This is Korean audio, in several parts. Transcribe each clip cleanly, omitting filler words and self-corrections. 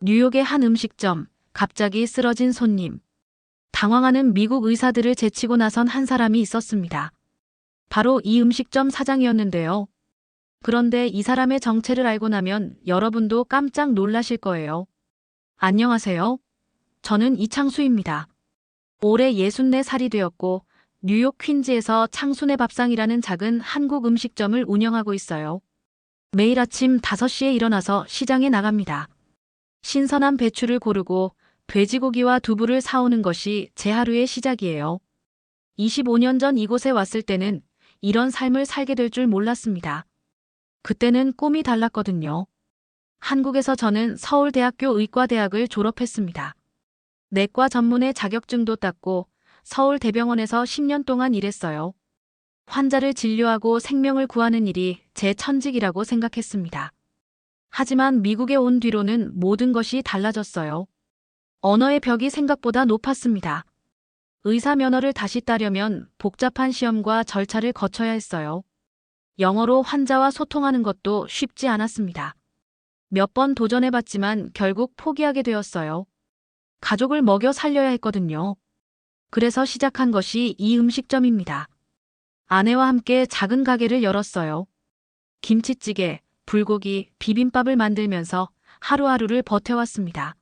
뉴욕의 한 음식점, 갑자기 쓰러진 손님. 당황하는 미국 의사들을 제치고 나선 한 사람이 있었습니다. 바로 이 음식점 사장이었는데요. 그런데 이 사람의 정체를 알고 나면 여러분도 깜짝 놀라실 거예요. 안녕하세요. 저는 이창수입니다. 올해 64살이 되었고 뉴욕 퀸즈에서 창순의 밥상이라는 작은 한국 음식점을 운영하고 있어요. 매일 아침 5시에 일어나서 시장에 나갑니다. 신선한 배추를 고르고 돼지고기와 두부를 사오는 것이 제 하루의 시작이에요. 25년 전 이곳에 왔을 때는 이런 삶을 살게 될 줄 몰랐습니다. 그때는 꿈이 달랐거든요. 한국에서 저는 서울대학교 의과대학을 졸업했습니다. 내과 전문의 자격증도 땄고 서울대병원에서 10년 동안 일했어요. 환자를 진료하고 생명을 구하는 일이 제 천직이라고 생각했습니다. 하지만 미국에 온 뒤로는 모든 것이 달라졌어요. 언어의 벽이 생각보다 높았습니다. 의사 면허를 다시 따려면 복잡한 시험과 절차를 거쳐야 했어요. 영어로 환자와 소통하는 것도 쉽지 않았습니다. 몇 번 도전해봤지만 결국 포기하게 되었어요. 가족을 먹여 살려야 했거든요. 그래서 시작한 것이 이 음식점입니다. 아내와 함께 작은 가게를 열었어요. 김치찌개, 불고기, 비빔밥을 만들면서 하루하루를 버텨왔습니다.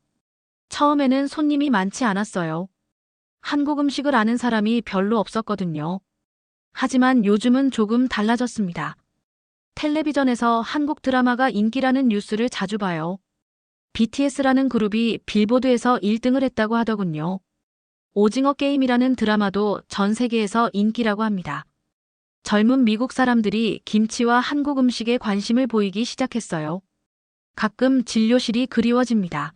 처음에는 손님이 많지 않았어요. 한국 음식을 아는 사람이 별로 없었거든요. 하지만 요즘은 조금 달라졌습니다. 텔레비전에서 한국 드라마가 인기라는 뉴스를 자주 봐요. BTS라는 그룹이 빌보드에서 1등을 했다고 하더군요. 오징어 게임이라는 드라마도 전 세계에서 인기라고 합니다. 젊은 미국 사람들이 김치와 한국 음식에 관심을 보이기 시작했어요. 가끔 진료실이 그리워집니다.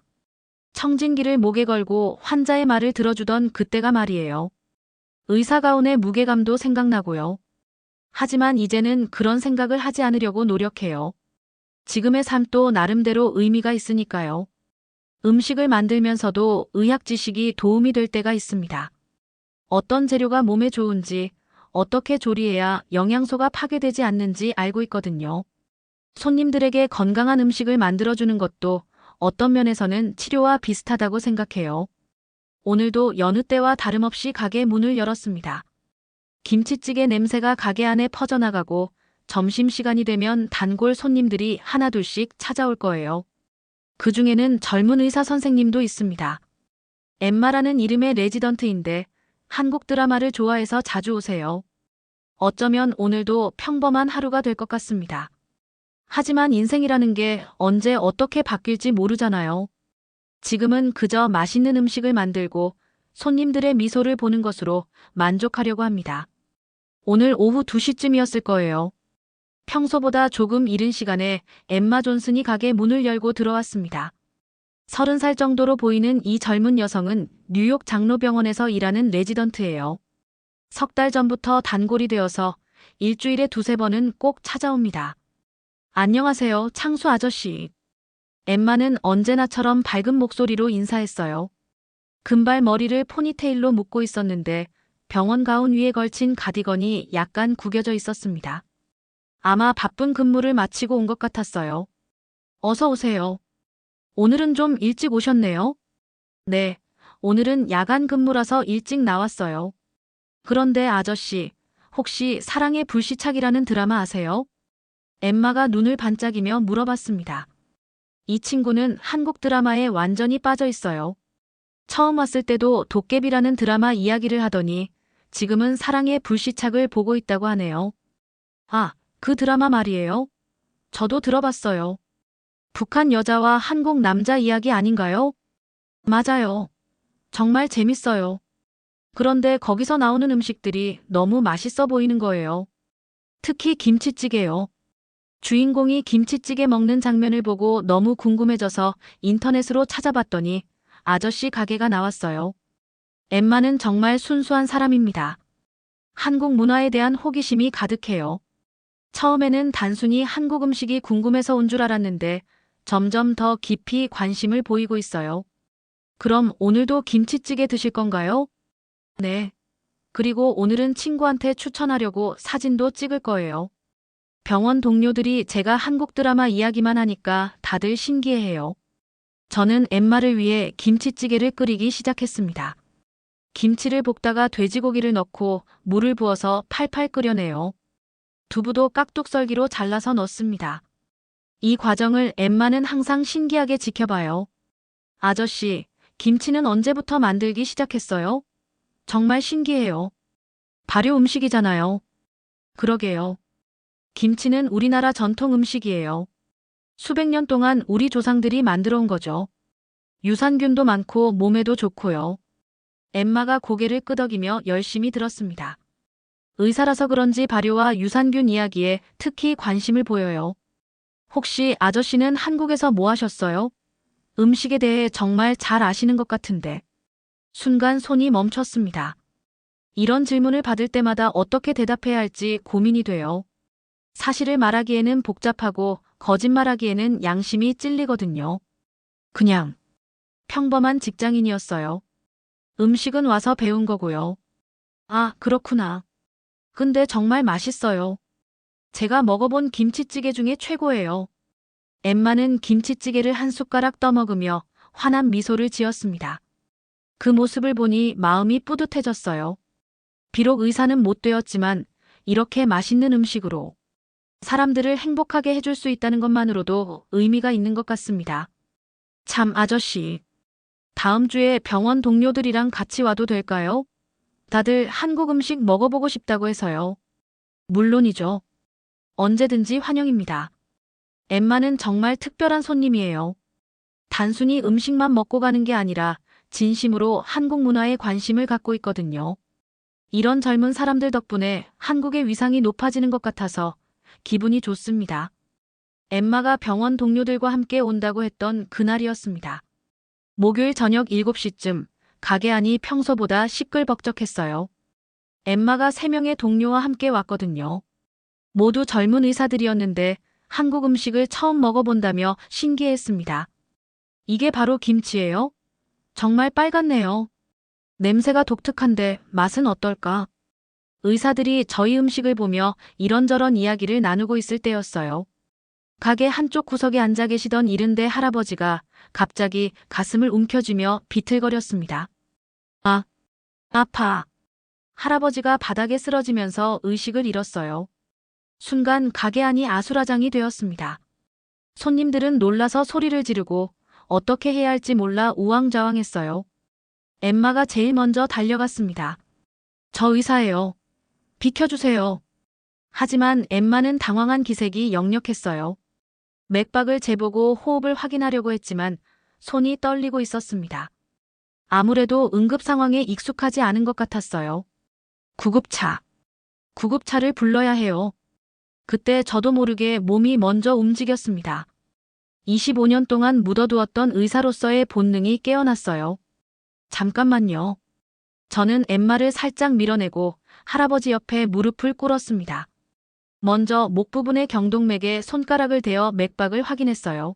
청진기를 목에 걸고 환자의 말을 들어주던 그때가 말이에요. 의사 가운의 무게감도 생각나고요. 하지만 이제는 그런 생각을 하지 않으려고 노력해요. 지금의 삶도 나름대로 의미가 있으니까요. 음식을 만들면서도 의학 지식이 도움이 될 때가 있습니다. 어떤 재료가 몸에 좋은지, 어떻게 조리해야 영양소가 파괴되지 않는지 알고 있거든요. 손님들에게 건강한 음식을 만들어주는 것도 어떤 면에서는 치료와 비슷하다고 생각해요. 오늘도 여느 때와 다름없이 가게 문을 열었습니다. 김치찌개 냄새가 가게 안에 퍼져나가고 점심시간이 되면 단골 손님들이 하나둘씩 찾아올 거예요. 그 중에는 젊은 의사 선생님도 있습니다. 엠마라는 이름의 레지던트인데 한국 드라마를 좋아해서 자주 오세요. 어쩌면 오늘도 평범한 하루가 될 것 같습니다. 하지만 인생이라는 게 언제 어떻게 바뀔지 모르잖아요. 지금은 그저 맛있는 음식을 만들고 손님들의 미소를 보는 것으로 만족하려고 합니다. 오늘 오후 2시쯤이었을 거예요. 평소보다 조금 이른 시간에 엠마 존슨이 가게 문을 열고 들어왔습니다. 30살 정도로 보이는 이 젊은 여성은 뉴욕 장로병원에서 일하는 레지던트예요. 석 달 전부터 단골이 되어서 일주일에 2~3번은 꼭 찾아옵니다. 안녕하세요, 창수 아저씨. 엠마는 언제나처럼 밝은 목소리로 인사했어요. 금발 머리를 포니테일로 묶고 있었는데 병원 가운 위에 걸친 가디건이 약간 구겨져 있었습니다. 아마 바쁜 근무를 마치고 온 것 같았어요. 어서 오세요. 오늘은 좀 일찍 오셨네요. 네, 오늘은 야간 근무라서 일찍 나왔어요. 그런데 아저씨, 혹시 사랑의 불시착이라는 드라마 아세요? 엠마가 눈을 반짝이며 물어봤습니다. 이 친구는 한국 드라마에 완전히 빠져 있어요. 처음 왔을 때도 도깨비라는 드라마 이야기를 하더니 지금은 사랑의 불시착을 보고 있다고 하네요. 아, 그 드라마 말이에요. 저도 들어봤어요. 북한 여자와 한국 남자 이야기 아닌가요? 맞아요. 정말 재밌어요. 그런데 거기서 나오는 음식들이 너무 맛있어 보이는 거예요. 특히 김치찌개요. 주인공이 김치찌개 먹는 장면을 보고 너무 궁금해져서 인터넷으로 찾아봤더니 아저씨 가게가 나왔어요. 엠마는 정말 순수한 사람입니다. 한국 문화에 대한 호기심이 가득해요. 처음에는 단순히 한국 음식이 궁금해서 온 줄 알았는데 점점 더 깊이 관심을 보이고 있어요. 그럼 오늘도 김치찌개 드실 건가요? 네. 그리고 오늘은 친구한테 추천하려고 사진도 찍을 거예요. 병원 동료들이 제가 한국 드라마 이야기만 하니까 다들 신기해해요. 저는 엠마를 위해 김치찌개를 끓이기 시작했습니다. 김치를 볶다가 돼지고기를 넣고 물을 부어서 팔팔 끓여내요. 두부도 깍둑썰기로 잘라서 넣습니다. 이 과정을 엠마는 항상 신기하게 지켜봐요. 아저씨, 김치는 언제부터 만들기 시작했어요? 정말 신기해요. 발효 음식이잖아요. 그러게요. 김치는 우리나라 전통 음식이에요. 수백 년 동안 우리 조상들이 만들어 온 거죠. 유산균도 많고 몸에도 좋고요. 엠마가 고개를 끄덕이며 열심히 들었습니다. 의사라서 그런지 발효와 유산균 이야기에 특히 관심을 보여요. 혹시 아저씨는 한국에서 뭐 하셨어요? 음식에 대해 정말 잘 아시는 것 같은데. 순간 손이 멈췄습니다. 이런 질문을 받을 때마다 어떻게 대답해야 할지 고민이 돼요. 사실을 말하기에는 복잡하고 거짓말하기에는 양심이 찔리거든요. 그냥 평범한 직장인이었어요. 음식은 와서 배운 거고요. 아, 그렇구나. 근데 정말 맛있어요. 제가 먹어본 김치찌개 중에 최고예요. 엠마는 김치찌개를 한 숟가락 떠먹으며 환한 미소를 지었습니다. 그 모습을 보니 마음이 뿌듯해졌어요. 비록 의사는 못 되었지만 이렇게 맛있는 음식으로 사람들을 행복하게 해줄 수 있다는 것만으로도 의미가 있는 것 같습니다. 참 아저씨, 다음 주에 병원 동료들이랑 같이 와도 될까요? 다들 한국 음식 먹어보고 싶다고 해서요. 물론이죠. 언제든지 환영입니다. 엠마는 정말 특별한 손님이에요. 단순히 음식만 먹고 가는 게 아니라 진심으로 한국 문화에 관심을 갖고 있거든요. 이런 젊은 사람들 덕분에 한국의 위상이 높아지는 것 같아서 기분이 좋습니다. 엠마가 병원 동료들과 함께 온다고 했던 그날이었습니다. 목요일 저녁 7시쯤 가게 안이 평소보다 시끌벅적했어요. 엠마가 3명의 동료와 함께 왔거든요. 모두 젊은 의사들이었는데 한국 음식을 처음 먹어본다며 신기해했습니다. 이게 바로 김치예요? 정말 빨갛네요. 냄새가 독특한데 맛은 어떨까? 의사들이 저희 음식을 보며 이런저런 이야기를 나누고 있을 때였어요. 가게 한쪽 구석에 앉아 계시던 70대 할아버지가 갑자기 가슴을 움켜쥐며 비틀거렸습니다. 아, 아파. 할아버지가 바닥에 쓰러지면서 의식을 잃었어요. 순간 가게 안이 아수라장이 되었습니다. 손님들은 놀라서 소리를 지르고 어떻게 해야 할지 몰라 우왕좌왕했어요. 엠마가 제일 먼저 달려갔습니다. 저 의사예요. 비켜주세요. 하지만 엠마는 당황한 기색이 역력했어요. 맥박을 재보고 호흡을 확인하려고 했지만 손이 떨리고 있었습니다. 아무래도 응급 상황에 익숙하지 않은 것 같았어요. 구급차. 구급차를 불러야 해요. 그때 저도 모르게 몸이 먼저 움직였습니다. 25년 동안 묻어두었던 의사로서의 본능이 깨어났어요. 잠깐만요. 저는 엠마를 살짝 밀어내고 할아버지 옆에 무릎을 꿇었습니다. 먼저 목 부분의 경동맥에 손가락을 대어 맥박을 확인했어요.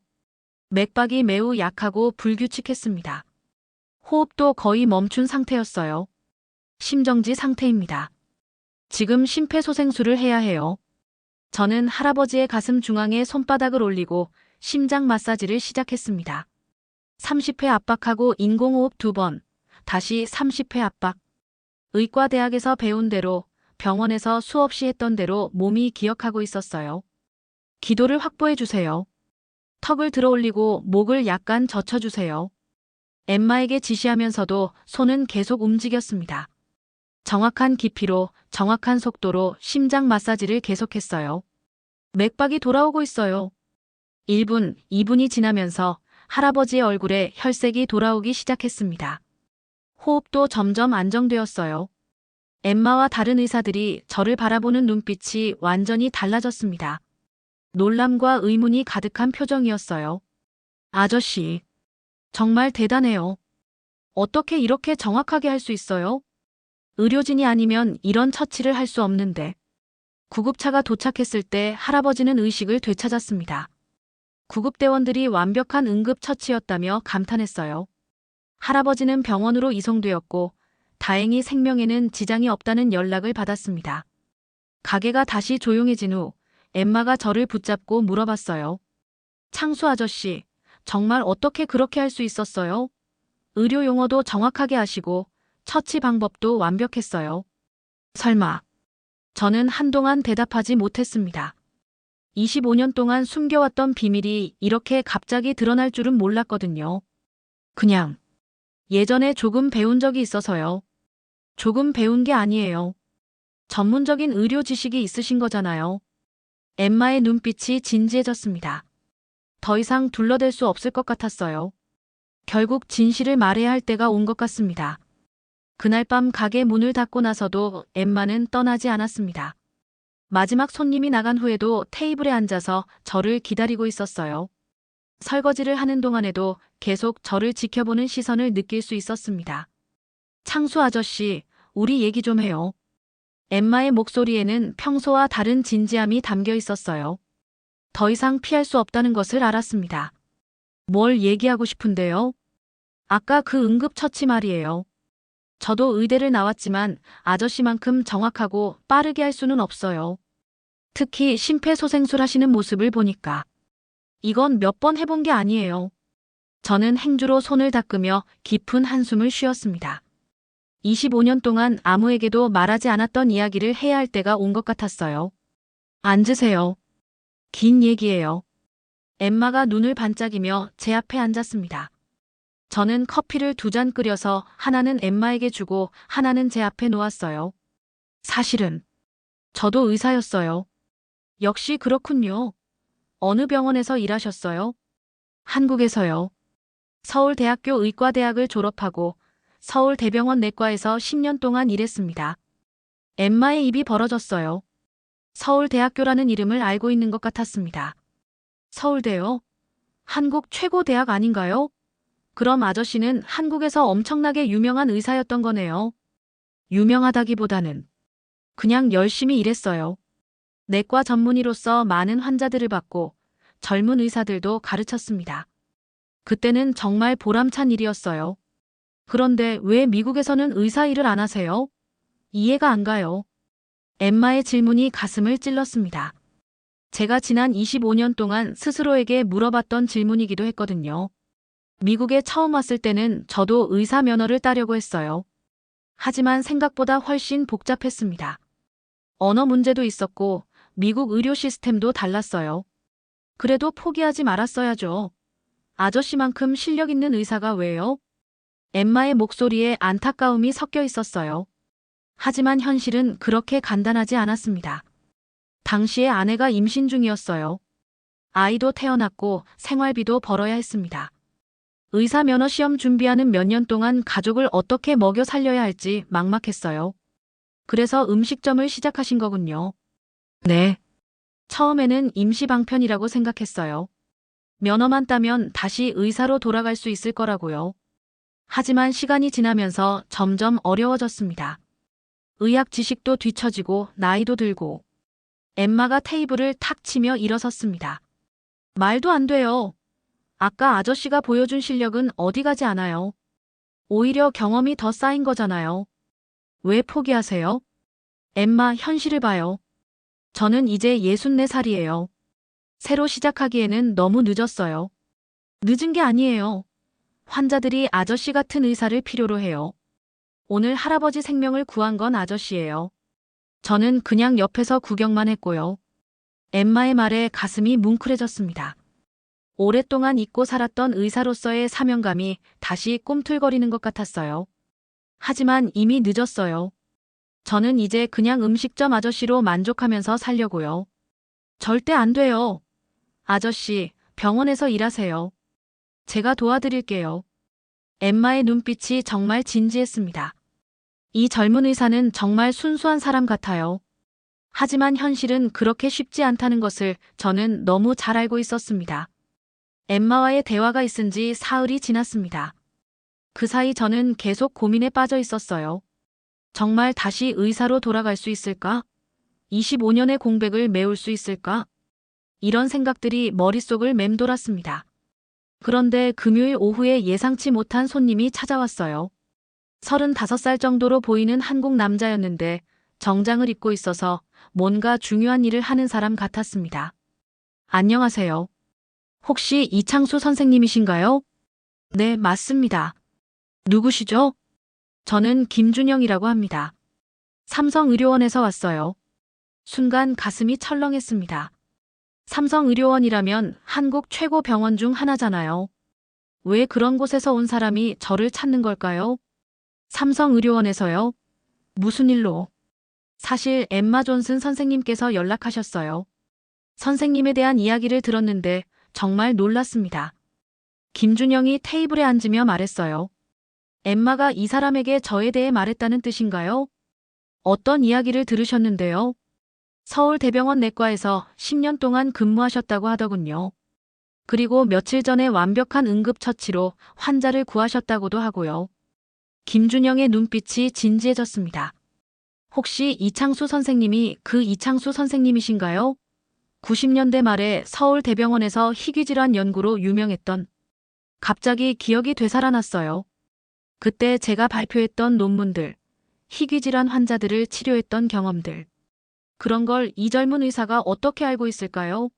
맥박이 매우 약하고 불규칙했습니다. 호흡도 거의 멈춘 상태였어요. 심정지 상태입니다. 지금 심폐소생술을 해야 해요. 저는 할아버지의 가슴 중앙에 손바닥을 올리고 심장 마사지를 시작했습니다. 30회 압박하고 인공호흡 2번, 다시 30회 압박. 의과대학에서 배운 대로, 병원에서 수없이 했던 대로 몸이 기억하고 있었어요. 기도를 확보해 주세요. 턱을 들어 올리고 목을 약간 젖혀주세요. 엠마에게 지시하면서도 손은 계속 움직였습니다. 정확한 깊이로, 정확한 속도로 심장 마사지를 계속했어요. 맥박이 돌아오고 있어요. 1분, 2분이 지나면서 할아버지의 얼굴에 혈색이 돌아오기 시작했습니다. 호흡도 점점 안정되었어요. 엠마와 다른 의사들이 저를 바라보는 눈빛이 완전히 달라졌습니다. 놀람과 의문이 가득한 표정이었어요. 아저씨, 정말 대단해요. 어떻게 이렇게 정확하게 할 수 있어요? 의료진이 아니면 이런 처치를 할 수 없는데. 구급차가 도착했을 때 할아버지는 의식을 되찾았습니다. 구급대원들이 완벽한 응급처치였다며 감탄했어요. 할아버지는 병원으로 이송되었고 다행히 생명에는 지장이 없다는 연락을 받았습니다. 가게가 다시 조용해진 후 엠마가 저를 붙잡고 물어봤어요. 창수 아저씨, 정말 어떻게 그렇게 할 수 있었어요? 의료 용어도 정확하게 아시고 처치 방법도 완벽했어요. 설마. 저는 한동안 대답하지 못했습니다. 25년 동안 숨겨왔던 비밀이 이렇게 갑자기 드러날 줄은 몰랐거든요. 그냥 예전에 조금 배운 적이 있어서요. 조금 배운 게 아니에요. 전문적인 의료 지식이 있으신 거잖아요. 엠마의 눈빛이 진지해졌습니다. 더 이상 둘러댈 수 없을 것 같았어요. 결국 진실을 말해야 할 때가 온 것 같습니다. 그날 밤 가게 문을 닫고 나서도 엠마는 떠나지 않았습니다. 마지막 손님이 나간 후에도 테이블에 앉아서 저를 기다리고 있었어요. 설거지를 하는 동안에도 계속 저를 지켜보는 시선을 느낄 수 있었습니다. 창수 아저씨, 우리 얘기 좀 해요. 엠마의 목소리에는 평소와 다른 진지함이 담겨 있었어요. 더 이상 피할 수 없다는 것을 알았습니다. 뭘 얘기하고 싶은데요? 아까 그 응급처치 말이에요. 저도 의대를 나왔지만 아저씨만큼 정확하고 빠르게 할 수는 없어요. 특히 심폐소생술 하시는 모습을 보니까. 이건 몇 번 해본 게 아니에요. 저는 행주로 손을 닦으며 깊은 한숨을 쉬었습니다. 25년 동안 아무에게도 말하지 않았던 이야기를 해야 할 때가 온 것 같았어요. 앉으세요. 긴 얘기예요. 엠마가 눈을 반짝이며 제 앞에 앉았습니다. 저는 커피를 2잔 끓여서 하나는 엠마에게 주고 하나는 제 앞에 놓았어요. 사실은 저도 의사였어요. 역시 그렇군요. 어느 병원에서 일하셨어요? 한국에서요. 서울대학교 의과대학을 졸업하고 서울대병원 내과에서 10년 동안 일했습니다. 엠마의 입이 벌어졌어요. 서울대학교라는 이름을 알고 있는 것 같았습니다. 서울대요? 한국 최고 대학 아닌가요? 그럼 아저씨는 한국에서 엄청나게 유명한 의사였던 거네요. 유명하다기보다는 그냥 열심히 일했어요. 내과 전문의로서 많은 환자들을 받고 젊은 의사들도 가르쳤습니다. 그때는 정말 보람찬 일이었어요. 그런데 왜 미국에서는 의사 일을 안 하세요? 이해가 안 가요. 엠마의 질문이 가슴을 찔렀습니다. 제가 지난 25년 동안 스스로에게 물어봤던 질문이기도 했거든요. 미국에 처음 왔을 때는 저도 의사 면허를 따려고 했어요. 하지만 생각보다 훨씬 복잡했습니다. 언어 문제도 있었고 미국 의료 시스템도 달랐어요. 그래도 포기하지 말았어야죠. 아저씨만큼 실력 있는 의사가 왜요? 엠마의 목소리에 안타까움이 섞여 있었어요. 하지만 현실은 그렇게 간단하지 않았습니다. 당시에 아내가 임신 중이었어요. 아이도 태어났고 생활비도 벌어야 했습니다. 의사 면허 시험 준비하는 몇 년 동안 가족을 어떻게 먹여 살려야 할지 막막했어요. 그래서 음식점을 시작하신 거군요. 네. 처음에는 임시 방편이라고 생각했어요. 면허만 따면 다시 의사로 돌아갈 수 있을 거라고요. 하지만 시간이 지나면서 점점 어려워졌습니다. 의학 지식도 뒤처지고 나이도 들고. 엠마가 테이블을 탁 치며 일어섰습니다. 말도 안 돼요. 아까 아저씨가 보여준 실력은 어디 가지 않아요. 오히려 경험이 더 쌓인 거잖아요. 왜 포기하세요? 엠마, 현실을 봐요. 저는 이제 64살이에요. 새로 시작하기에는 너무 늦었어요. 늦은 게 아니에요. 환자들이 아저씨 같은 의사를 필요로 해요. 오늘 할아버지 생명을 구한 건 아저씨예요. 저는 그냥 옆에서 구경만 했고요. 엠마의 말에 가슴이 뭉클해졌습니다. 오랫동안 잊고 살았던 의사로서의 사명감이 다시 꿈틀거리는 것 같았어요. 하지만 이미 늦었어요. 저는 이제 그냥 음식점 아저씨로 만족하면서 살려고요. 절대 안 돼요. 아저씨, 병원에서 일하세요. 제가 도와드릴게요. 엠마의 눈빛이 정말 진지했습니다. 이 젊은 의사는 정말 순수한 사람 같아요. 하지만 현실은 그렇게 쉽지 않다는 것을 저는 너무 잘 알고 있었습니다. 엠마와의 대화가 있은 지 사흘이 지났습니다. 그 사이 저는 계속 고민에 빠져 있었어요. 정말 다시 의사로 돌아갈 수 있을까? 25년의 공백을 메울 수 있을까? 이런 생각들이 머릿속을 맴돌았습니다. 그런데 금요일 오후에 예상치 못한 손님이 찾아왔어요. 35살 정도로 보이는 한국 남자였는데 정장을 입고 있어서 뭔가 중요한 일을 하는 사람 같았습니다. 안녕하세요. 혹시 이창수 선생님이신가요? 네, 맞습니다. 누구시죠? 저는 김준영이라고 합니다. 삼성의료원에서 왔어요. 순간 가슴이 철렁했습니다. 삼성의료원이라면 한국 최고 병원 중 하나잖아요. 왜 그런 곳에서 온 사람이 저를 찾는 걸까요? 삼성의료원에서요? 무슨 일로? 사실 엠마 존슨 선생님께서 연락하셨어요. 선생님에 대한 이야기를 들었는데 정말 놀랐습니다. 김준영이 테이블에 앉으며 말했어요. 엠마가 이 사람에게 저에 대해 말했다는 뜻인가요? 어떤 이야기를 들으셨는데요? 서울대병원 내과에서 10년 동안 근무하셨다고 하더군요. 그리고 며칠 전에 완벽한 응급처치로 환자를 구하셨다고도 하고요. 김준영의 눈빛이 진지해졌습니다. 혹시 이창수 선생님이 그 이창수 선생님이신가요? 90년대 말에 서울대병원에서 희귀질환 연구로 유명했던. 갑자기 기억이 되살아났어요. 그때 제가 발표했던 논문들, 희귀질환 환자들을 치료했던 경험들. 그런 걸 이 젊은 의사가 어떻게 알고 있을까요?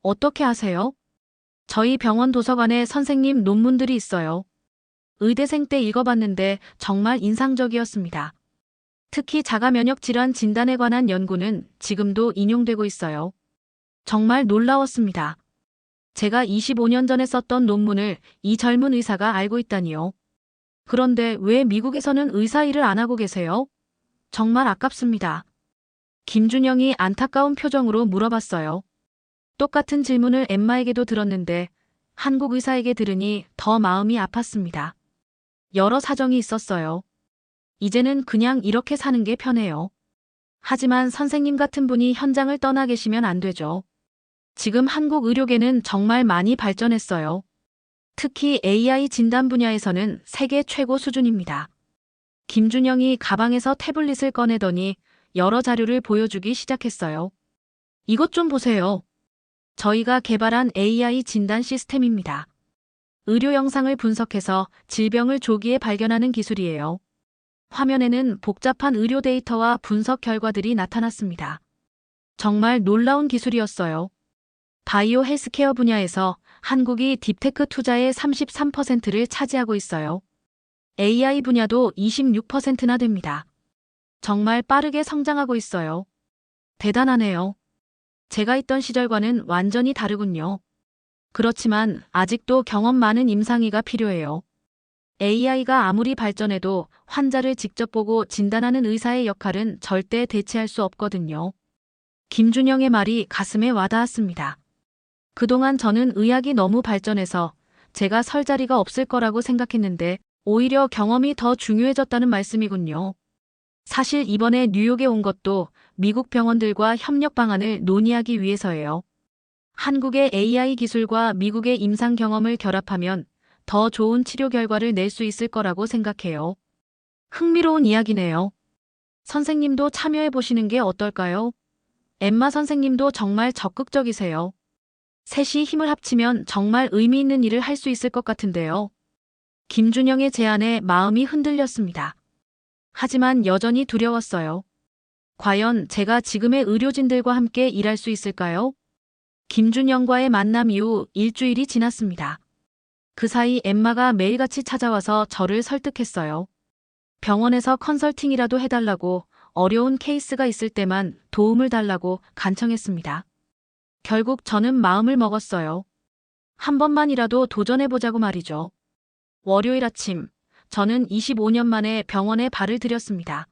어떻게 아세요? 저희 병원 도서관에 선생님 논문들이 있어요. 의대생 때 읽어봤는데 정말 인상적이었습니다. 특히 자가 면역 질환 진단에 관한 연구는 지금도 인용되고 있어요. 정말 놀라웠습니다. 제가 25년 전에 썼던 논문을 이 젊은 의사가 알고 있다니요. 그런데 왜 미국에서는 의사 일을 안 하고 계세요? 정말 아깝습니다. 김준영이 안타까운 표정으로 물어봤어요. 똑같은 질문을 엠마에게도 들었는데 한국 의사에게 들으니 더 마음이 아팠습니다. 여러 사정이 있었어요. 이제는 그냥 이렇게 사는 게 편해요. 하지만 선생님 같은 분이 현장을 떠나 계시면 안 되죠. 지금 한국 의료계는 정말 많이 발전했어요. 특히 AI 진단 분야에서는 세계 최고 수준입니다. 김준영이 가방에서 태블릿을 꺼내더니 여러 자료를 보여주기 시작했어요. 이것 좀 보세요. 저희가 개발한 AI 진단 시스템입니다. 의료 영상을 분석해서 질병을 조기에 발견하는 기술이에요. 화면에는 복잡한 의료 데이터와 분석 결과들이 나타났습니다. 정말 놀라운 기술이었어요. 바이오 헬스케어 분야에서 한국이 딥테크 투자의 33%를 차지하고 있어요. AI 분야도 26%나 됩니다. 정말 빠르게 성장하고 있어요. 대단하네요. 제가 있던 시절과는 완전히 다르군요. 그렇지만 아직도 경험 많은 임상의가 필요해요. AI가 아무리 발전해도 환자를 직접 보고 진단하는 의사의 역할은 절대 대체할 수 없거든요. 김준영의 말이 가슴에 와닿았습니다. 그동안 저는 의학이 너무 발전해서 제가 설 자리가 없을 거라고 생각했는데 오히려 경험이 더 중요해졌다는 말씀이군요. 사실 이번에 뉴욕에 온 것도 미국 병원들과 협력 방안을 논의하기 위해서예요. 한국의 AI 기술과 미국의 임상 경험을 결합하면 더 좋은 치료 결과를 낼 수 있을 거라고 생각해요. 흥미로운 이야기네요. 선생님도 참여해 보시는 게 어떨까요? 엠마 선생님도 정말 적극적이세요. 셋이 힘을 합치면 정말 의미 있는 일을 할 수 있을 것 같은데요. 김준영의 제안에 마음이 흔들렸습니다. 하지만 여전히 두려웠어요. 과연 제가 지금의 의료진들과 함께 일할 수 있을까요? 김준영과의 만남 이후 일주일이 지났습니다. 그 사이 엠마가 매일같이 찾아와서 저를 설득했어요. 병원에서 컨설팅이라도 해달라고, 어려운 케이스가 있을 때만 도움을 달라고 간청했습니다. 결국 저는 마음을 먹었어요. 한 번만이라도 도전해보자고 말이죠. 월요일 아침, 저는 25년 만에 병원에 발을 들였습니다.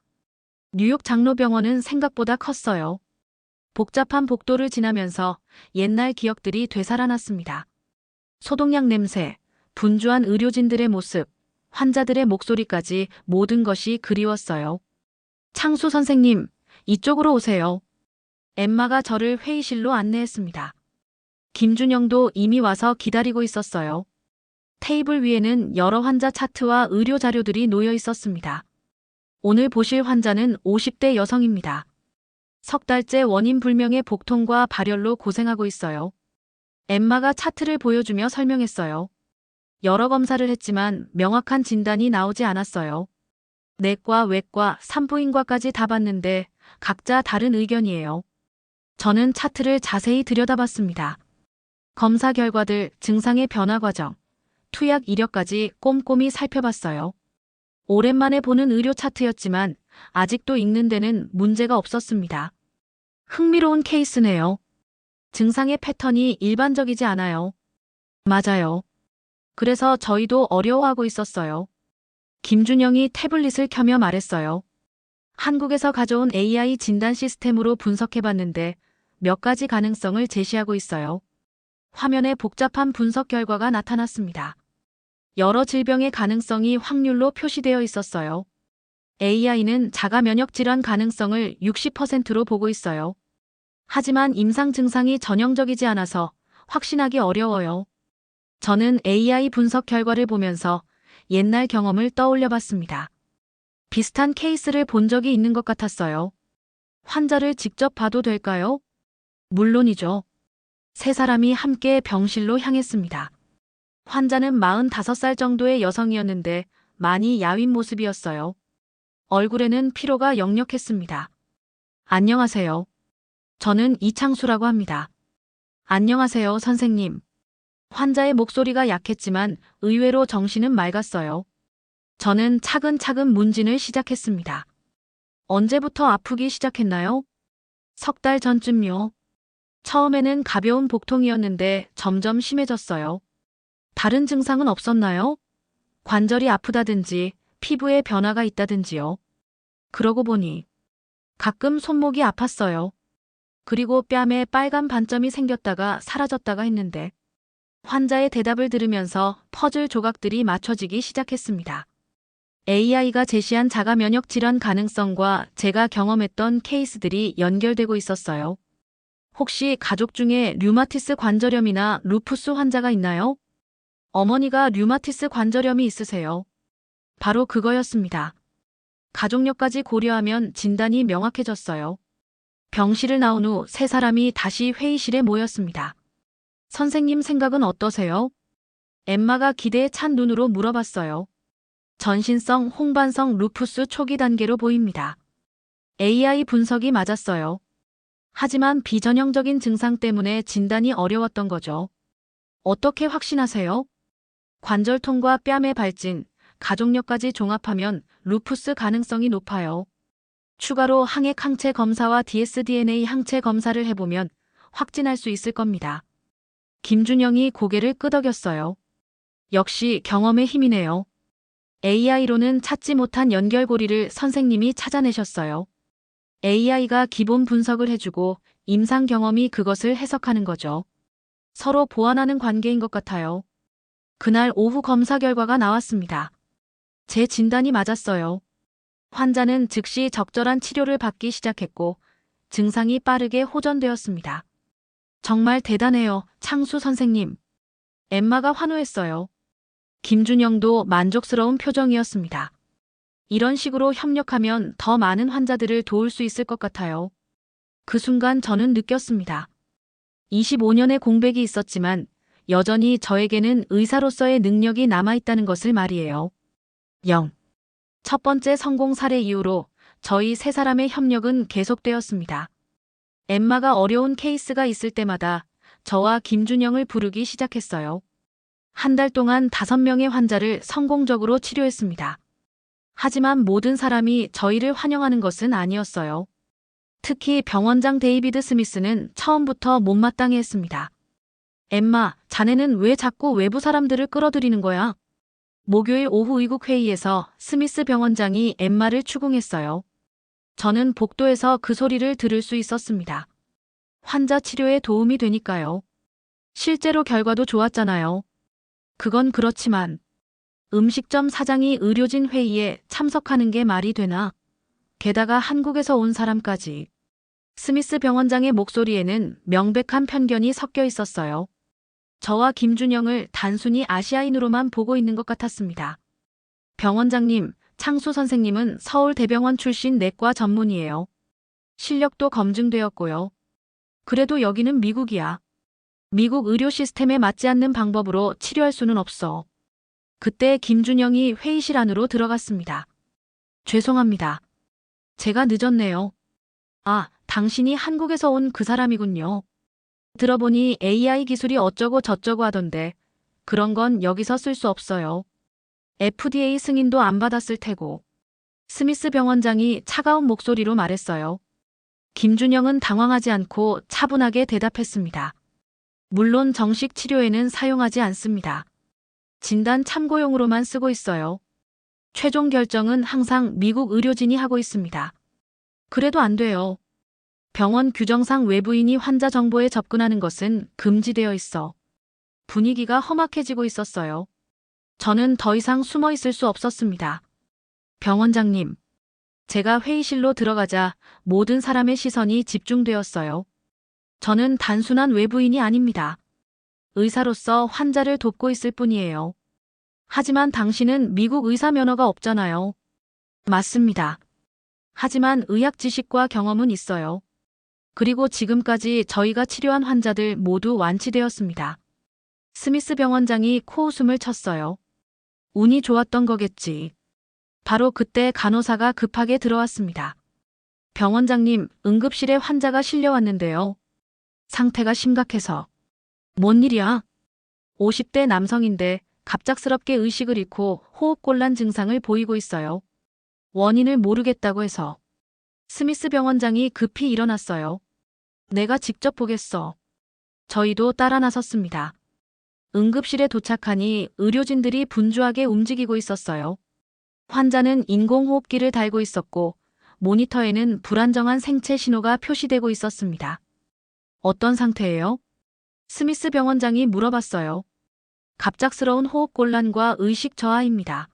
뉴욕 장로병원은 생각보다 컸어요. 복잡한 복도를 지나면서 옛날 기억들이 되살아났습니다. 소독약 냄새, 분주한 의료진들의 모습, 환자들의 목소리까지 모든 것이 그리웠어요. 창수 선생님, 이쪽으로 오세요. 엠마가 저를 회의실로 안내했습니다. 김준영도 이미 와서 기다리고 있었어요. 테이블 위에는 여러 환자 차트와 의료 자료들이 놓여 있었습니다. 오늘 보실 환자는 50대 여성입니다. 석 달째 원인 불명의 복통과 발열로 고생하고 있어요. 엠마가 차트를 보여주며 설명했어요. 여러 검사를 했지만 명확한 진단이 나오지 않았어요. 내과, 외과, 산부인과까지 다 봤는데 각자 다른 의견이에요. 저는 차트를 자세히 들여다봤습니다. 검사 결과들, 증상의 변화 과정, 투약 이력까지 꼼꼼히 살펴봤어요. 오랜만에 보는 의료 차트였지만 아직도 읽는 데는 문제가 없었습니다. 흥미로운 케이스네요. 증상의 패턴이 일반적이지 않아요. 맞아요. 그래서 저희도 어려워하고 있었어요. 김준영이 태블릿을 켜며 말했어요. 한국에서 가져온 AI 진단 시스템으로 분석해봤는데 몇 가지 가능성을 제시하고 있어요. 화면에 복잡한 분석 결과가 나타났습니다. 여러 질병의 가능성이 확률로 표시되어 있었어요. AI는 자가 면역 질환 가능성을 60%로 보고 있어요. 하지만 임상 증상이 전형적이지 않아서 확신하기 어려워요. 저는 AI 분석 결과를 보면서 옛날 경험을 떠올려 봤습니다. 비슷한 케이스를 본 적이 있는 것 같았어요. 환자를 직접 봐도 될까요? 물론이죠. 세 사람이 함께 병실로 향했습니다. 환자는 45살 정도의 여성이었는데 많이 야윈 모습이었어요. 얼굴에는 피로가 역력했습니다. 안녕하세요. 저는 이창수라고 합니다. 안녕하세요, 선생님. 환자의 목소리가 약했지만 의외로 정신은 맑았어요. 저는 차근차근 문진을 시작했습니다. 언제부터 아프기 시작했나요? 석 달 전쯤요. 처음에는 가벼운 복통이었는데 점점 심해졌어요. 다른 증상은 없었나요? 관절이 아프다든지 피부에 변화가 있다든지요. 그러고 보니 가끔 손목이 아팠어요. 그리고 뺨에 빨간 반점이 생겼다가 사라졌다가 했는데 환자의 대답을 들으면서 퍼즐 조각들이 맞춰지기 시작했습니다. AI가 제시한 자가 면역 질환 가능성과 제가 경험했던 케이스들이 연결되고 있었어요. 혹시 가족 중에 류마티스 관절염이나 루푸스 환자가 있나요? 어머니가 류마티스 관절염이 있으세요. 바로 그거였습니다. 가족력까지 고려하면 진단이 명확해졌어요. 병실을 나온 후 세 사람이 다시 회의실에 모였습니다. 선생님 생각은 어떠세요? 엠마가 기대에 찬 눈으로 물어봤어요. 전신성 홍반성 루푸스 초기 단계로 보입니다. AI 분석이 맞았어요. 하지만 비전형적인 증상 때문에 진단이 어려웠던 거죠. 어떻게 확신하세요? 관절통과 뺨의 발진, 가족력까지 종합하면 루푸스 가능성이 높아요. 추가로 항액 항체 검사와 dsDNA 항체 검사를 해보면 확진할 수 있을 겁니다. 김준영이 고개를 끄덕였어요. 역시 경험의 힘이네요. AI로는 찾지 못한 연결고리를 선생님이 찾아내셨어요. AI가 기본 분석을 해주고 임상 경험이 그것을 해석하는 거죠. 서로 보완하는 관계인 것 같아요. 그날 오후 검사 결과가 나왔습니다. 제 진단이 맞았어요. 환자는 즉시 적절한 치료를 받기 시작했고 증상이 빠르게 호전되었습니다. 정말 대단해요, 창수 선생님. 엠마가 환호했어요. 김준영도 만족스러운 표정이었습니다. 이런 식으로 협력하면 더 많은 환자들을 도울 수 있을 것 같아요. 그 순간 저는 느꼈습니다. 25년의 공백이 있었지만 여전히 저에게는 의사로서의 능력이 남아있다는 것을 말이에요. 0. 첫 번째 성공 사례 이후로 저희 세 사람의 협력은 계속되었습니다. 엠마가 어려운 케이스가 있을 때마다 저와 김준영을 부르기 시작했어요. 한 달 동안 5명의 환자를 성공적으로 치료했습니다. 하지만 모든 사람이 저희를 환영하는 것은 아니었어요. 특히 병원장 데이비드 스미스는 처음부터 못마땅해했습니다. 엠마, 자네는 왜 자꾸 외부 사람들을 끌어들이는 거야? 목요일 오후 의국회의에서 스미스 병원장이 엠마를 추궁했어요. 저는 복도에서 그 소리를 들을 수 있었습니다. 환자 치료에 도움이 되니까요. 실제로 결과도 좋았잖아요. 그건 그렇지만 음식점 사장이 의료진 회의에 참석하는 게 말이 되나? 게다가 한국에서 온 사람까지. 스미스 병원장의 목소리에는 명백한 편견이 섞여 있었어요. 저와 김준영을 단순히 아시아인으로만 보고 있는 것 같았습니다. 병원장님, 창수 선생님은 서울대병원 출신 내과 전문의예요. 실력도 검증되었고요. 그래도 여기는 미국이야. 미국 의료 시스템에 맞지 않는 방법으로 치료할 수는 없어. 그때 김준영이 회의실 안으로 들어갔습니다. 죄송합니다. 제가 늦었네요. 아, 당신이 한국에서 온 그 사람이군요. 들어보니 AI 기술이 어쩌고 저쩌고 하던데 그런 건 여기서 쓸 수 없어요. FDA 승인도 안 받았을 테고. 스미스 병원장이 차가운 목소리로 말했어요. 김준영은 당황하지 않고 차분하게 대답했습니다. 물론 정식 치료에는 사용하지 않습니다. 진단 참고용으로만 쓰고 있어요. 최종 결정은 항상 미국 의료진이 하고 있습니다. 그래도 안 돼요. 병원 규정상 외부인이 환자 정보에 접근하는 것은 금지되어 있어. 분위기가 험악해지고 있었어요. 저는 더 이상 숨어 있을 수 없었습니다. 병원장님, 제가 회의실로 들어가자 모든 사람의 시선이 집중되었어요. 저는 단순한 외부인이 아닙니다. 의사로서 환자를 돕고 있을 뿐이에요. 하지만 당신은 미국 의사 면허가 없잖아요. 맞습니다. 하지만 의학 지식과 경험은 있어요. 그리고 지금까지 저희가 치료한 환자들 모두 완치되었습니다. 스미스 병원장이 코웃음을 쳤어요. 운이 좋았던 거겠지. 바로 그때 간호사가 급하게 들어왔습니다. 병원장님, 응급실에 환자가 실려왔는데요. 상태가 심각해서. 뭔 일이야? 50대 남성인데 갑작스럽게 의식을 잃고 호흡곤란 증상을 보이고 있어요. 원인을 모르겠다고 해서. 스미스 병원장이 급히 일어났어요. 내가 직접 보겠어. 저희도 따라 나섰습니다. 응급실에 도착하니 의료진들이 분주하게 움직이고 있었어요. 환자는 인공호흡기를 달고 있었고 모니터에는 불안정한 생체 신호가 표시되고 있었습니다. 어떤 상태예요? 스미스 병원장이 물어봤어요. 갑작스러운 호흡곤란과 의식 저하입니다.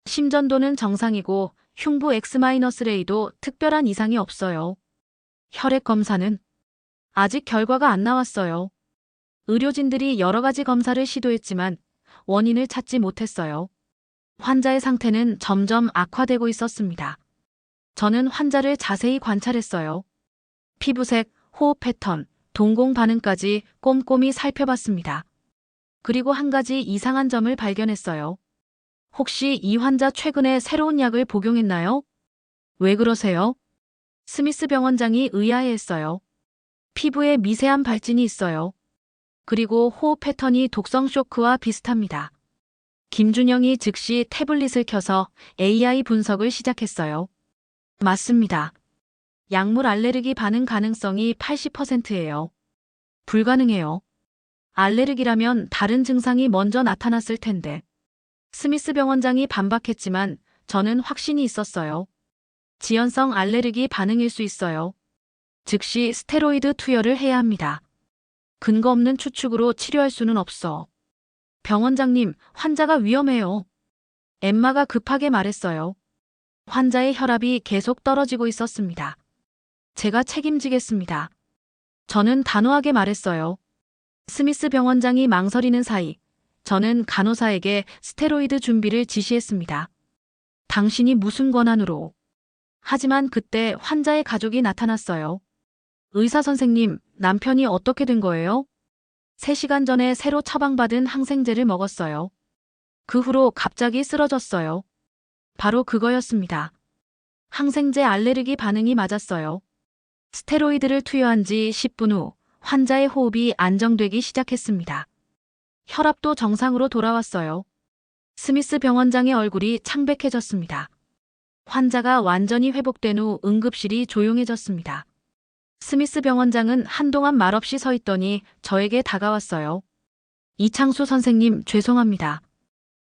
심전도는 정상이고 흉부 X-레이도 특별한 이상이 없어요. 혈액 검사는 아직 결과가 안 나왔어요. 의료진들이 여러 가지 검사를 시도했지만 원인을 찾지 못했어요. 환자의 상태는 점점 악화되고 있었습니다. 저는 환자를 자세히 관찰했어요. 피부색, 호흡 패턴, 동공 반응까지 꼼꼼히 살펴봤습니다. 그리고 한 가지 이상한 점을 발견했어요. 혹시 이 환자 최근에 새로운 약을 복용했나요? 왜 그러세요? 스미스 병원장이 의아해했어요. 피부에 미세한 발진이 있어요. 그리고 호흡 패턴이 독성 쇼크와 비슷합니다. 김준영이 즉시 태블릿을 켜서 AI 분석을 시작했어요. 맞습니다. 약물 알레르기 반응 가능성이 80%예요. 불가능해요. 알레르기라면 다른 증상이 먼저 나타났을 텐데. 스미스 병원장이 반박했지만 저는 확신이 있었어요. 지연성 알레르기 반응일 수 있어요. 즉시 스테로이드 투여를 해야 합니다. 근거 없는 추측으로 치료할 수는 없어. 병원장님, 환자가 위험해요. 엠마가 급하게 말했어요. 환자의 혈압이 계속 떨어지고 있었습니다. 제가 책임지겠습니다. 저는 단호하게 말했어요. 스미스 병원장이 망설이는 사이 저는 간호사에게 스테로이드 준비를 지시했습니다. 당신이 무슨 권한으로? 하지만 그때 환자의 가족이 나타났어요. 의사 선생님, 남편이 어떻게 된 거예요? 3시간 전에 새로 처방받은 항생제를 먹었어요. 그 후로 갑자기 쓰러졌어요. 바로 그거였습니다. 항생제 알레르기 반응이 맞았어요. 스테로이드를 투여한 지 10분 후 환자의 호흡이 안정되기 시작했습니다. 혈압도 정상으로 돌아왔어요. 스미스 병원장의 얼굴이 창백해졌습니다. 환자가 완전히 회복된 후 응급실이 조용해졌습니다. 스미스 병원장은 한동안 말없이 서 있더니 저에게 다가왔어요. 이창수 선생님, 죄송합니다.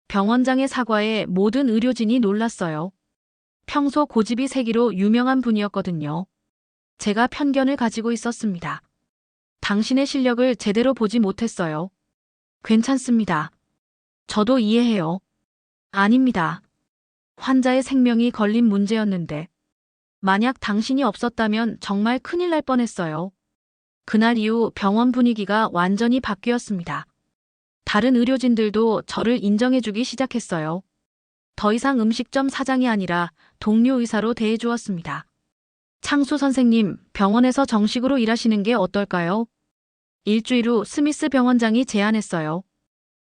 병원장의 사과에 모든 의료진이 놀랐어요. 평소 고집이 세기로 유명한 분이었거든요. 제가 편견을 가지고 있었습니다. 당신의 실력을 제대로 보지 못했어요. 괜찮습니다. 저도 이해해요. 아닙니다. 환자의 생명이 걸린 문제였는데 만약 당신이 없었다면 정말 큰일 날 뻔했어요. 그날 이후 병원 분위기가 완전히 바뀌었습니다. 다른 의료진들도 저를 인정해주기 시작했어요. 더 이상 음식점 사장이 아니라 동료 의사로 대해주었습니다. 창수 선생님, 병원에서 정식으로 일하시는 게 어떨까요? 일주일 후 스미스 병원장이 제안했어요.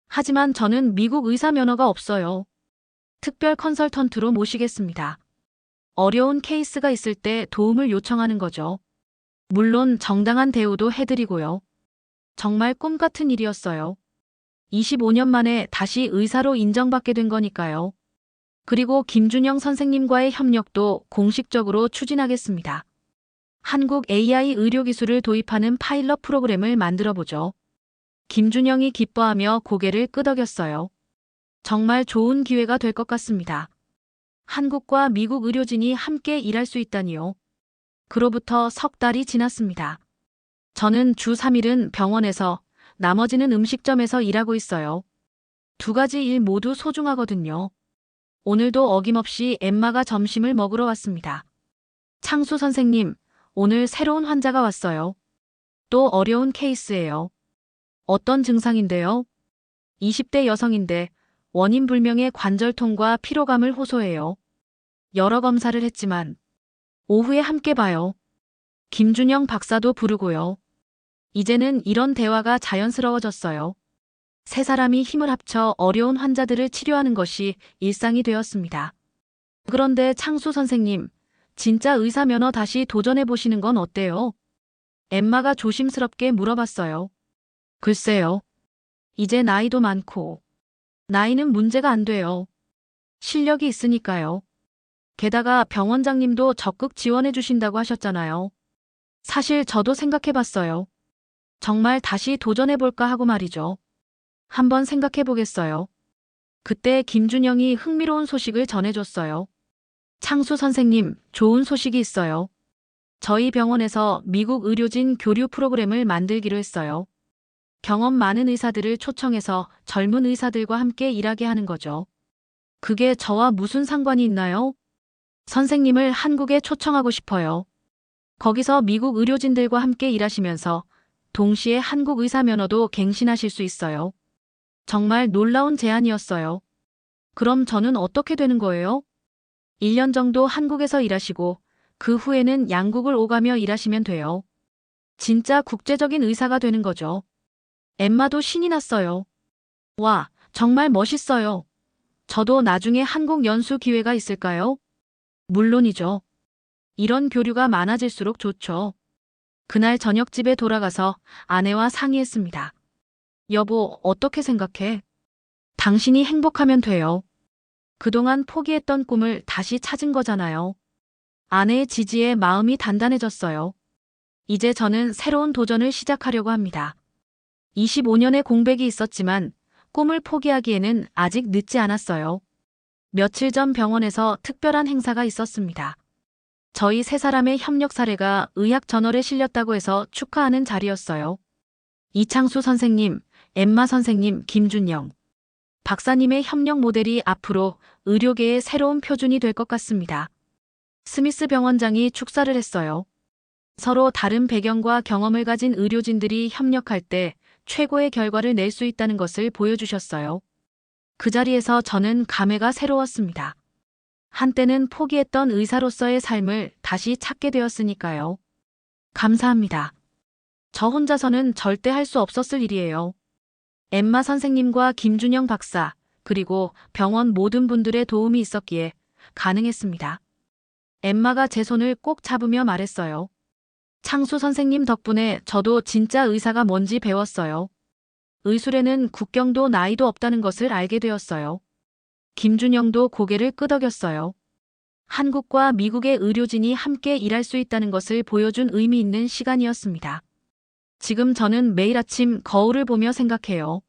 하지만 저는 미국 의사 면허가 없어요. 특별 컨설턴트로 모시겠습니다. 어려운 케이스가 있을 때 도움을 요청하는 거죠. 물론 정당한 대우도 해드리고요. 정말 꿈 같은 일이었어요. 25년 만에 다시 의사로 인정받게 된 거니까요. 그리고 김준영 선생님과의 협력도 공식적으로 추진하겠습니다. 한국 AI 의료기술을 도입하는 파일럿 프로그램을 만들어 보죠. 김준영이 기뻐하며 고개를 끄덕였어요. 정말 좋은 기회가 될 것 같습니다. 한국과 미국 의료진이 함께 일할 수 있다니요. 그로부터 석 달이 지났습니다. 저는 주 3일은 병원에서, 나머지는 음식점에서 일하고 있어요. 두 가지 일 모두 소중하거든요. 오늘도 어김없이 엠마가 점심을 먹으러 왔습니다. 창수 선생님, 오늘 새로운 환자가 왔어요. 또 어려운 케이스예요. 어떤 증상인데요? 20대 여성인데 원인 불명의 관절통과 피로감을 호소해요. 여러 검사를 했지만 오후에 함께 봐요. 김준영 박사도 부르고요. 이제는 이런 대화가 자연스러워졌어요. 세 사람이 힘을 합쳐 어려운 환자들을 치료하는 것이 일상이 되었습니다. 그런데 창수 선생님, 진짜 의사 면허 다시 도전해 보시는 건 어때요? 엠마가 조심스럽게 물어봤어요. 글쎄요. 이제 나이도 많고. 나이는 문제가 안 돼요. 실력이 있으니까요. 게다가 병원장님도 적극 지원해 주신다고 하셨잖아요. 사실 저도 생각해 봤어요. 정말 다시 도전해 볼까 하고 말이죠. 한번 생각해 보겠어요. 그때 김준영이 흥미로운 소식을 전해줬어요. 창수 선생님, 좋은 소식이 있어요. 저희 병원에서 미국 의료진 교류 프로그램을 만들기로 했어요. 경험 많은 의사들을 초청해서 젊은 의사들과 함께 일하게 하는 거죠. 그게 저와 무슨 상관이 있나요? 선생님을 한국에 초청하고 싶어요. 거기서 미국 의료진들과 함께 일하시면서 동시에 한국 의사 면허도 갱신하실 수 있어요. 정말 놀라운 제안이었어요. 그럼 저는 어떻게 되는 거예요? 1년 정도 한국에서 일하시고 그 후에는 양국을 오가며 일하시면 돼요. 진짜 국제적인 의사가 되는 거죠. 엠마도 신이 났어요. 와, 정말 멋있어요. 저도 나중에 한국 연수 기회가 있을까요? 물론이죠. 이런 교류가 많아질수록 좋죠. 그날 저녁 집에 돌아가서 아내와 상의했습니다. 여보, 어떻게 생각해? 당신이 행복하면 돼요. 그동안 포기했던 꿈을 다시 찾은 거잖아요. 아내의 지지에 마음이 단단해졌어요. 이제 저는 새로운 도전을 시작하려고 합니다. 25년의 공백이 있었지만 꿈을 포기하기에는 아직 늦지 않았어요. 며칠 전 병원에서 특별한 행사가 있었습니다. 저희 세 사람의 협력 사례가 의학 저널에 실렸다고 해서 축하하는 자리였어요. 이창수 선생님, 엠마 선생님, 김준영 박사님의 협력 모델이 앞으로 의료계의 새로운 표준이 될 것 같습니다. 스미스 병원장이 축사를 했어요. 서로 다른 배경과 경험을 가진 의료진들이 협력할 때 최고의 결과를 낼 수 있다는 것을 보여주셨어요. 그 자리에서 저는 감회가 새로웠습니다. 한때는 포기했던 의사로서의 삶을 다시 찾게 되었으니까요. 감사합니다. 저 혼자서는 절대 할 수 없었을 일이에요. 엠마 선생님과 김준영 박사, 그리고 병원 모든 분들의 도움이 있었기에 가능했습니다. 엠마가 제 손을 꼭 잡으며 말했어요. 창수 선생님 덕분에 저도 진짜 의사가 뭔지 배웠어요. 의술에는 국경도 나이도 없다는 것을 알게 되었어요. 김준영도 고개를 끄덕였어요. 한국과 미국의 의료진이 함께 일할 수 있다는 것을 보여준 의미 있는 시간이었습니다. 지금 저는 매일 아침 거울을 보며 생각해요.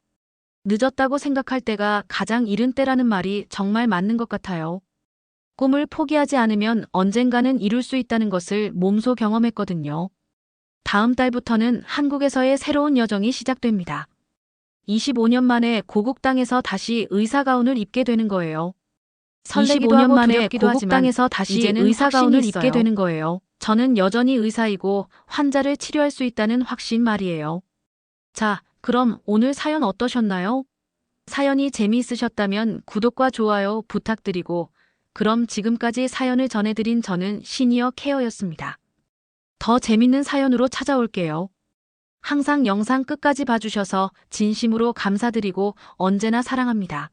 늦었다고 생각할 때가 가장 이른 때라는 말이 정말 맞는 것 같아요. 꿈을 포기하지 않으면 언젠가는 이룰 수 있다는 것을 몸소 경험했거든요. 다음 달부터는 한국에서의 새로운 여정이 시작됩니다. 25년 만에 고국 땅에서 다시 의사 가운을 입게 되는 거예요. 설레기도 하고 두렵기도 하지만 땅에서 다시 의사 가운을 입게 되는 거예요. 저는 여전히 의사이고 환자를 치료할 수 있다는 확신 말이에요. 자, 그럼 오늘 사연 어떠셨나요? 사연이 재미있으셨다면 구독과 좋아요 부탁드리고 그럼 지금까지 사연을 전해드린 저는 시니어 케어였습니다. 더 재밌는 사연으로 찾아올게요. 항상 영상 끝까지 봐주셔서 진심으로 감사드리고 언제나 사랑합니다.